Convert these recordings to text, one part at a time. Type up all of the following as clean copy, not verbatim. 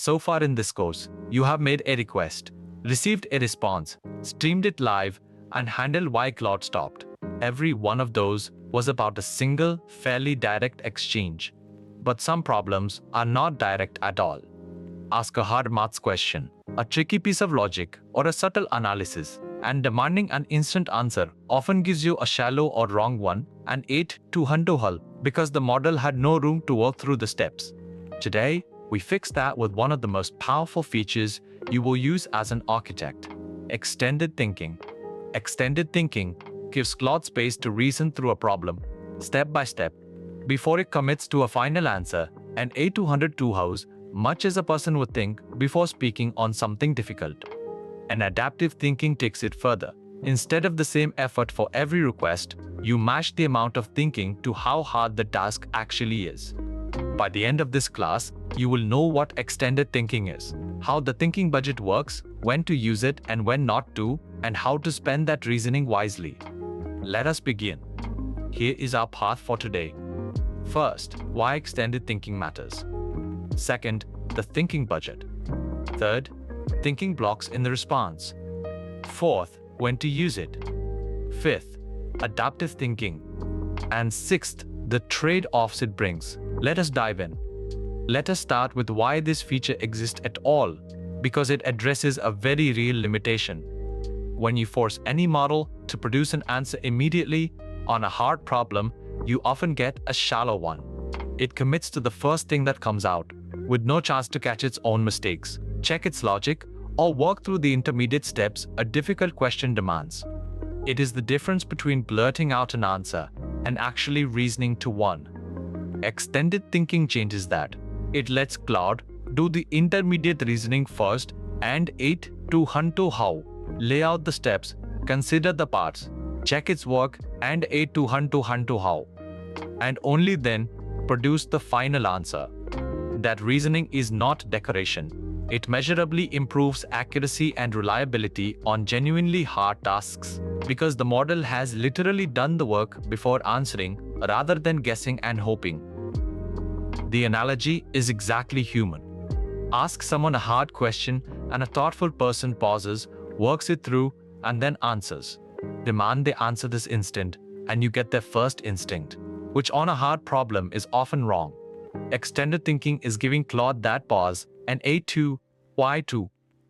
So far in this course, you have made a request, received a response, streamed it live, and handled why Claude stopped. Every one of those was about a single, fairly direct exchange. But some problems are not direct at all. Ask a hard maths question, a tricky piece of logic, or a subtle analysis, and demanding an instant answer often gives you a shallow or wrong one, an 8-2 hull, because the model had no room to work through the steps. Today, we fix that with one of the most powerful features you will use as an architect: extended thinking. Extended thinking gives Claude space to reason through a problem, step by step, before it commits to a final answer, and 8-2 hours, much as a person would think before speaking on something difficult. And adaptive thinking takes it further. Instead of the same effort for every request, you match the amount of thinking to how hard the task actually is. By the end of this class, you will know what extended thinking is, how the thinking budget works, when to use it and when not to, and how to spend that reasoning wisely. Let us begin. Here is our path for today. First, why extended thinking matters. Second, the thinking budget. Third, thinking blocks in the response. Fourth, when to use it. Fifth, adaptive thinking. And sixth, the trade-offs it brings. Let us dive in. Let us start with why this feature exists at all, because it addresses a very real limitation. When you force any model to produce an answer immediately on a hard problem, you often get a shallow one. It commits to the first thing that comes out, with no chance to catch its own mistakes, check its logic, or work through the intermediate steps a difficult question demands. It is the difference between blurting out an answer and actually reasoning to one. Extended thinking changes that. It lets Claude do the intermediate reasoning first and 8-2 how, lay out the steps, consider the parts, check its work, and 8-2 how, and only then produce the final answer. That reasoning is not decoration. It measurably improves accuracy and reliability on genuinely hard tasks, because the model has literally done the work before answering rather than guessing and hoping. The analogy is exactly human. Ask someone a hard question and a thoughtful person pauses, works it through, and then answers. Demand they answer this instant, and you get their first instinct, which on a hard problem is often wrong. Extended thinking is giving Claude that pause, and 8-2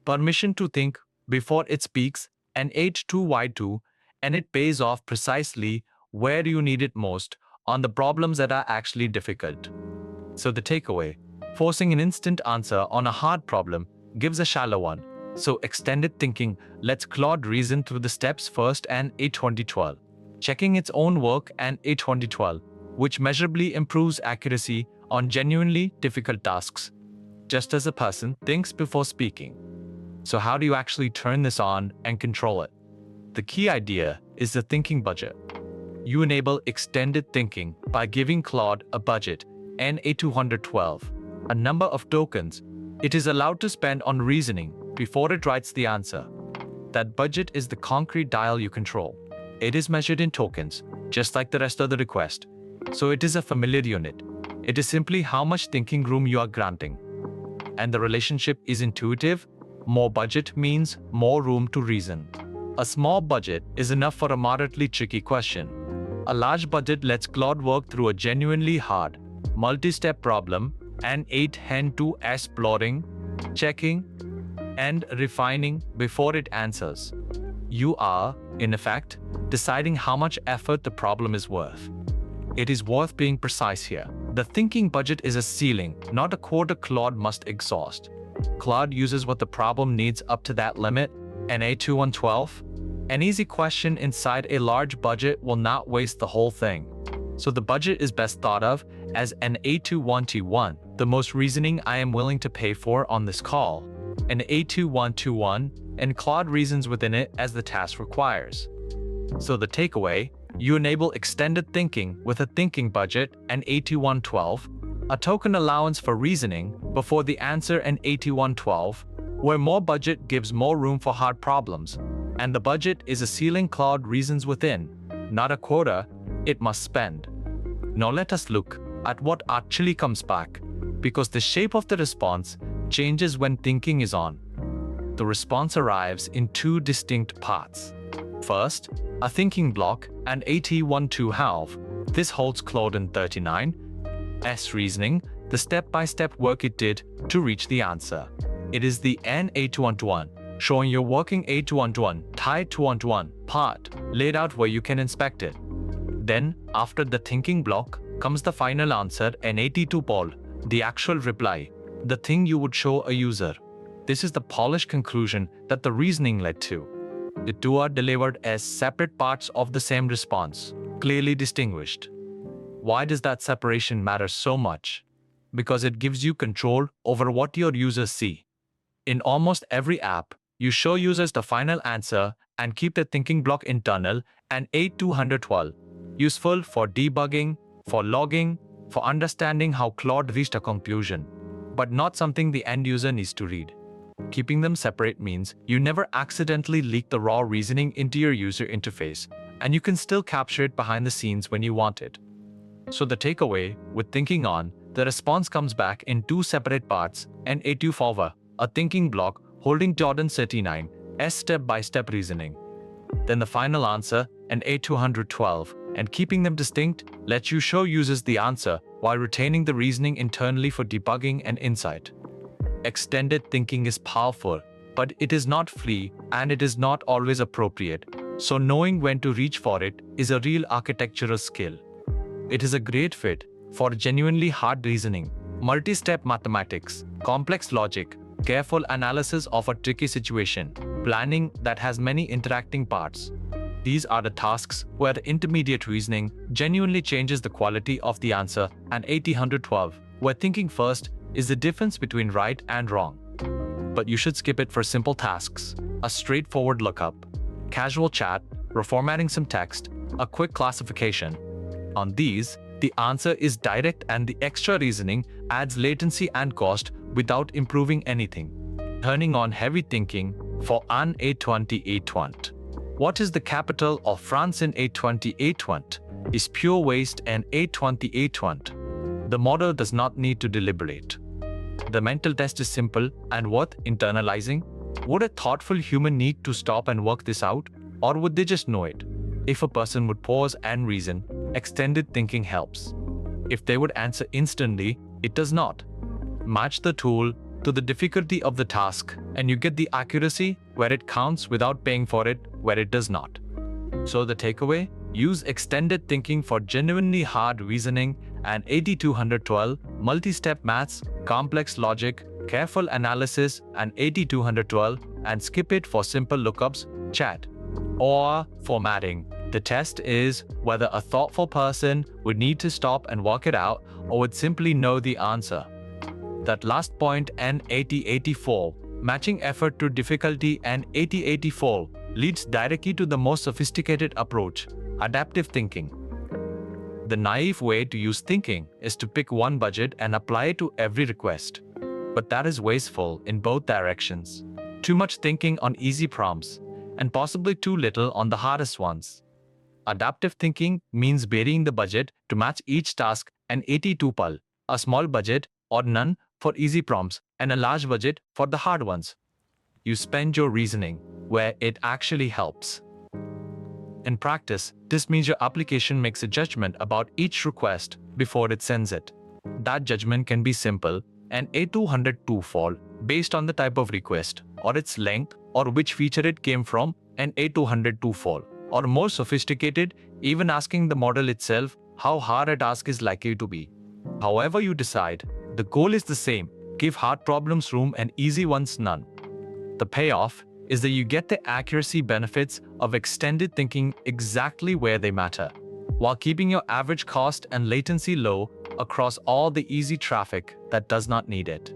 permission to think before it speaks, and 8-2 and it pays off precisely where you need it most, on the problems that are actually difficult. So the takeaway: forcing an instant answer on a hard problem gives a shallow one. So extended thinking lets Claude reason through the steps first and 8-20 checking its own work, and 8-20 which measurably improves accuracy on genuinely difficult tasks, just as a person thinks before speaking. So how do you actually turn this on and control it? The key idea is the thinking budget. You enable extended thinking by giving Claude a budget, N8-212, a number of tokens it is allowed to spend on reasoning before it writes the answer. That budget is the concrete dial you control. It is measured in tokens, just like the rest of the request. So it is a familiar unit. It is simply how much thinking room you are granting. And the relationship is intuitive. More budget means more room to reason. A small budget is enough for a moderately tricky question. A large budget lets Claude work through a genuinely hard, multi-step problem, and 8-2 exploring, checking, and refining before it answers. You are, in effect, deciding how much effort the problem is worth. It is worth being precise here. The thinking budget is a ceiling, not a quota Claude must exhaust. Claude uses what the problem needs up to that limit, and 8-2 an easy question inside a large budget will not waste the whole thing. So the budget is best thought of as an 8-2 the most reasoning I am willing to pay for on this call, an 8-2 and Claude reasons within it as the task requires. So the takeaway: you enable extended thinking with a thinking budget and 8-2 a token allowance for reasoning before the answer, and 8-2 where more budget gives more room for hard problems, and the budget is a ceiling Claude reasons within, not a quota it must spend. Now let us look at what actually comes back, because the shape of the response changes when thinking is on. The response arrives in two distinct parts. First, a thinking block and AT12 This holds Claude 39's reasoning, the step-by-step work it did to reach the answer. It is the N811, showing your working A211 tied to 1 part, laid out where you can inspect it. Then, after the thinking block, comes the final answer N82 Paul, the actual reply, the thing you would show a user. This is the polished conclusion that the reasoning led to. The two are delivered as separate parts of the same response, clearly distinguished. Why does that separation matter so much? Because it gives you control over what your users see. In almost every app, you show users the final answer and keep the thinking block internal and A212, useful for debugging, for logging, for understanding how Claude reached a conclusion, but not something the end user needs to read. Keeping them separate means you never accidentally leak the raw reasoning into your user interface, and you can still capture it behind the scenes when you want it. So the takeaway, with thinking on, the response comes back in two separate parts, an A2 a thinking block holding Claude 39's step-by-step reasoning. Then the final answer, an A212, and keeping them distinct lets you show users the answer while retaining the reasoning internally for debugging and insight. Extended thinking is powerful, but it is not free and it is not always appropriate, so knowing when to reach for it is a real architectural skill. It is a great fit for genuinely hard reasoning, multi-step mathematics, complex logic, careful analysis of a tricky situation, planning that has many interacting parts. These are the tasks where the intermediate reasoning genuinely changes the quality of the answer, and 812, where thinking first is the difference between right and wrong. But you should skip it for simple tasks, a straightforward lookup, casual chat, reformatting some text, a quick classification. On these, the answer is direct and the extra reasoning adds latency and cost without improving anything. Turning on heavy thinking for an A20. What is the capital of France in A20? Is pure waste and A20. The model does not need to deliberate. The mental test is simple and worth internalizing. Would a thoughtful human need to stop and work this out, or would they just know it? If a person would pause and reason, extended thinking helps. If they would answer instantly, it does not. Match the tool to the difficulty of the task, and you get the accuracy where it counts without paying for it where it does not. So the takeaway? Use extended thinking for genuinely hard reasoning and 8212 multi-step maths, complex logic, careful analysis, and 8212, and skip it for simple lookups, chat, or formatting. The test is whether a thoughtful person would need to stop and work it out or would simply know the answer. That last point, N8084, matching effort to difficulty, and 8084 leads directly to the most sophisticated approach, adaptive thinking. The naive way to use thinking is to pick one budget and apply it to every request. But that is wasteful in both directions. Too much thinking on easy prompts, and possibly too little on the hardest ones. Adaptive thinking means varying the budget to match each task, and 82 pal, a small budget or none for easy prompts, and a large budget for the hard ones. You spend your reasoning where it actually helps. In practice, this means your application makes a judgment about each request before it sends it. That judgment can be simple, an A202 fall, based on the type of request, or its length, or which feature it came from, an A202 fall, or more sophisticated, even asking the model itself how hard a task is likely to be. However you decide, the goal is the same: give hard problems room and easy ones none. The payoff is that you get the accuracy benefits of extended thinking exactly where they matter, while keeping your average cost and latency low across all the easy traffic that does not need it.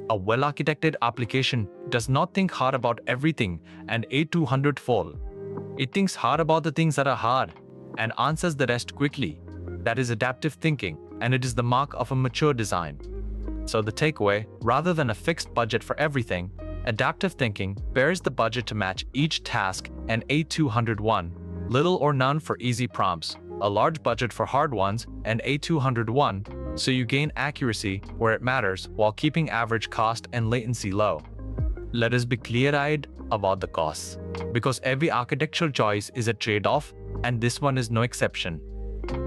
A well-architected application does not think hard about everything and A200 fall. It thinks hard about the things that are hard and answers the rest quickly. That is adaptive thinking, and it is the mark of a mature design. So the takeaway, rather than a fixed budget for everything, adaptive thinking bears the budget to match each task, and A201, little or none for easy prompts, a large budget for hard ones, and A201, So you gain accuracy where it matters while keeping average cost and latency low. Let us be clear-eyed about the costs, because every architectural choice is a trade-off, and this one is no exception.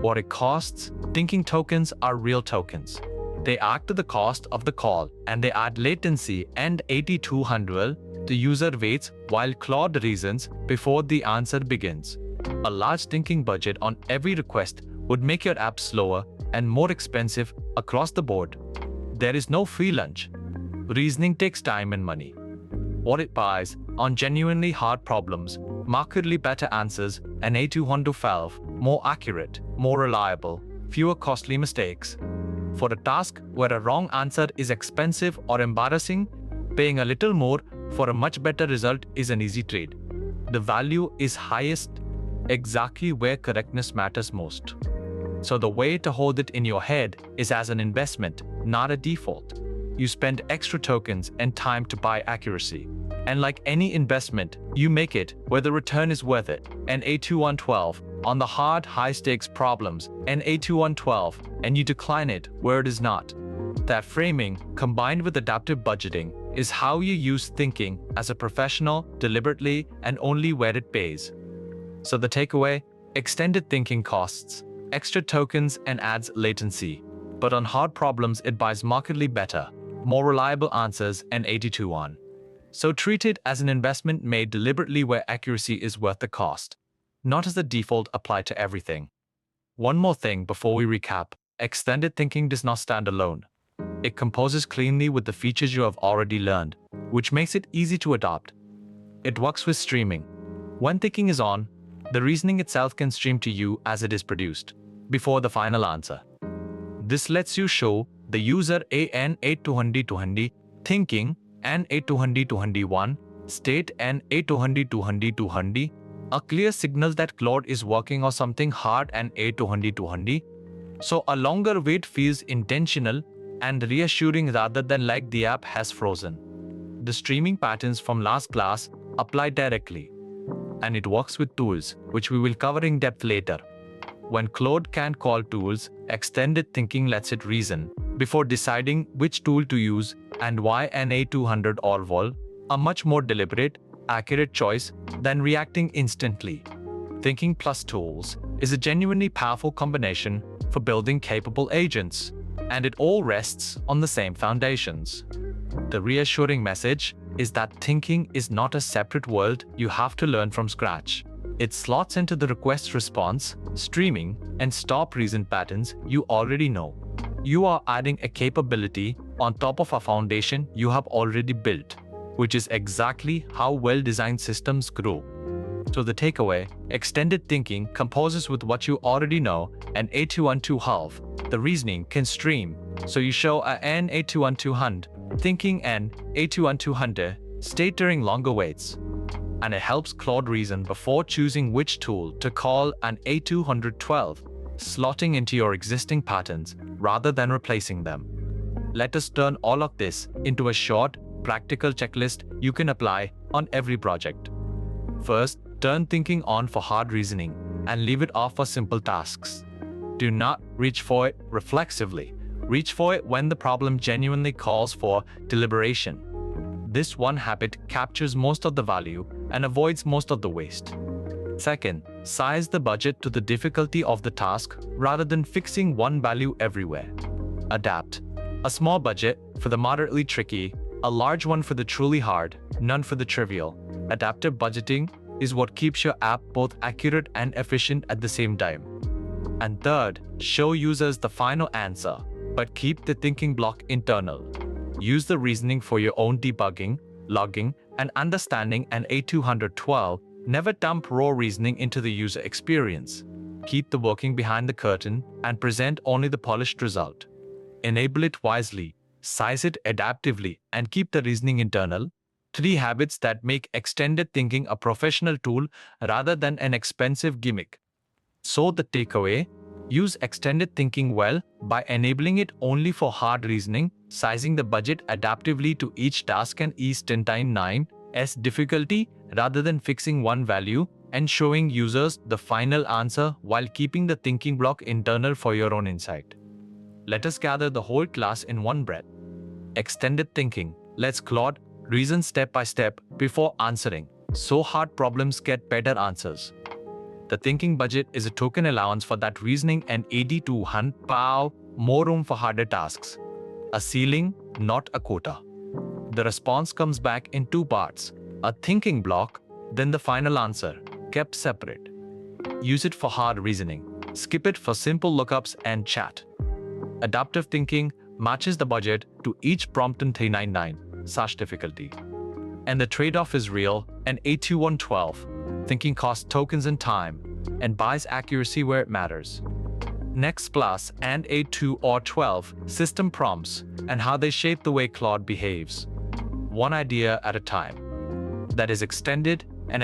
What it costs? Thinking tokens are real tokens. They act to the cost of the call, and they add latency and 8200. The user waits while Claude reasons before the answer begins. A large thinking budget on every request would make your app slower and more expensive across the board. There is no free lunch. Reasoning takes time and money. What it buys on genuinely hard problems, markedly better answers, and A212, more accurate, more reliable, fewer costly mistakes. For a task where a wrong answer is expensive or embarrassing, paying a little more for a much better result is an easy trade. The value is highest exactly where correctness matters most. So the way to hold it in your head is as an investment, not a default. You spend extra tokens and time to buy accuracy. And like any investment, you make it where the return is worth it. And A2112 on the hard, high-stakes problems, and A2112, and you decline it where it is not. That framing, combined with adaptive budgeting, is how you use thinking as a professional deliberately and only where it pays. So the takeaway? Extended thinking costs extra tokens and adds latency. But on hard problems, it buys markedly better, more reliable answers and 82-1. So treat it as an investment made deliberately where accuracy is worth the cost, not as the default applied to everything. One more thing before we recap. Extended thinking does not stand alone. It composes cleanly with the features you have already learned, which makes it easy to adopt. It works with streaming. When thinking is on, the reasoning itself can stream to you as it is produced, before the final answer. This lets you show the user an 8200 thinking and 8200 state and 8200 a clear signal that Claude is working on something hard and 8200. So a longer wait feels intentional and reassuring rather than like the app has frozen. The streaming patterns from last class apply directly, and it works with tools, which we will cover in depth later. When Claude can't call tools, extended thinking lets it reason before deciding which tool to use and why an A200 or vol, a much more deliberate, accurate choice than reacting instantly. Thinking plus tools is a genuinely powerful combination for building capable agents, and it all rests on the same foundations. The reassuring message is that thinking is not a separate world you have to learn from scratch. It slots into the request response, streaming, and stop reason patterns you already know. You are adding a capability on top of a foundation you have already built, which is exactly how well-designed systems grow. So the takeaway, extended thinking composes with what you already know, and A212, the reasoning can stream. So you show an A212 thinking and A212 state during longer waits. And it helps Claude reason before choosing which tool to call an A212, slotting into your existing patterns rather than replacing them. Let us turn all of this into a short, practical checklist you can apply on every project. First, turn thinking on for hard reasoning and leave it off for simple tasks. Do not reach for it reflexively. Reach for it when the problem genuinely calls for deliberation. This one habit captures most of the value and avoids most of the waste. Second, size the budget to the difficulty of the task rather than fixing one value everywhere. Adapt. A small budget for the moderately tricky, a large one for the truly hard, none for the trivial. Adaptive budgeting is what keeps your app both accurate and efficient at the same time. And third, show users the final answer, but keep the thinking block internal. Use the reasoning for your own debugging, logging, and understanding, and A212. Never dump raw reasoning into the user experience. Keep the working behind the curtain and present only the polished result. Enable it wisely, size it adaptively, and keep the reasoning internal. 3 habits that make extended thinking a professional tool rather than an expensive gimmick. So the takeaway, use extended thinking well by enabling it only for hard reasoning, sizing the budget adaptively to each task and E10.9's difficulty rather than fixing one value, and showing users the final answer while keeping the thinking block internal for your own insight. Let us gather the whole class in one breath. Extended thinking lets Claude reason step by step before answering, so hard problems get better answers. The thinking budget is a token allowance for that reasoning and AD to hunt more room for harder tasks. A ceiling, not a quota. The response comes back in two parts: a thinking block, then the final answer, kept separate. Use it for hard reasoning. Skip it for simple lookups and chat. Adaptive thinking matches the budget to each prompt in 399 such difficulty. And the trade-off is real. An A2112 thinking costs tokens and time and buys accuracy where it matters. Next plus and A2 or 12 system prompts and how they shape the way Claude behaves. One idea at a time. That is extended